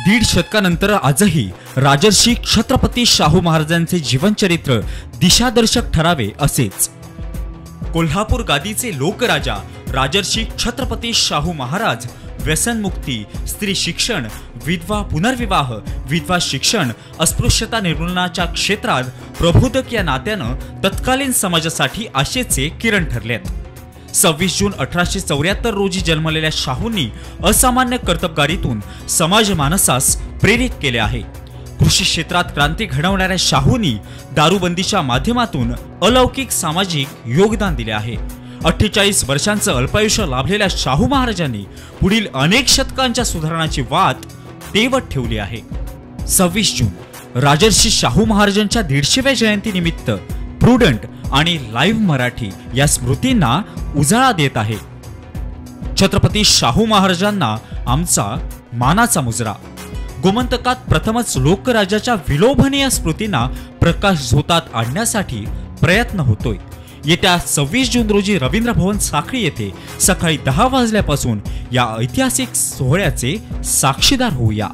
दीड शतकानंतर आजही राजर्षी छत्रपती शाहू महाराजांचे जीवनचरित्र दिशादर्शक ठरावे असेच। कोल्हापूर गादीचे लोकराजा राजर्षी छत्रपती शाहू महाराज व्यसनमुक्ती, स्त्री शिक्षण, विधवा पुनर्विवाह, विधवा शिक्षण, अस्पृश्यता निर्मूलनाच्या क्षेत्रात प्रबोधक या नात्यानं तत्कालीन समाजासाठी आशेचे किरण ठरलेत। 26 जून 1874 रोजी जन्मलेल्या शाहूंनी असामान्य कर्तबगारीतून समाज मानसास प्रेरित केले आहे। कृषी क्षेत्रात क्रांती घडवणाऱ्या शाहूंनी दारूबंदीच्या माध्यमातून अलौकिक सामाजिक योगदान दिले आहे। 48 वर्षांचं अल्पायुष्य लाभलेल्या शाहू महाराजांनी पुढील अनेक शतकांच्या सुधारणाची वाट तेवत ठेवली आहे। 26 जून राजर्षी शाहू महाराजांच्या 150व्या जयंतीनिमित्त प्रुडंट आणि लाईव्ह मराठी या स्मृतींना उजाळा देत आहे। छत्रपती शाहू महाराजांना आमचा मानाचा मुजरा। गोमंतकात प्रथमच लोकराजाच्या विलोभनीय स्मृतींना प्रकाश झोतात आणण्यासाठी प्रयत्न होतोय। येत्या 26 जून रोजी रवींद्र भवन साखळी येथे सकाळी 10 वाजल्यापासून या ऐतिहासिक सोहळ्याचे साक्षीदार होऊया।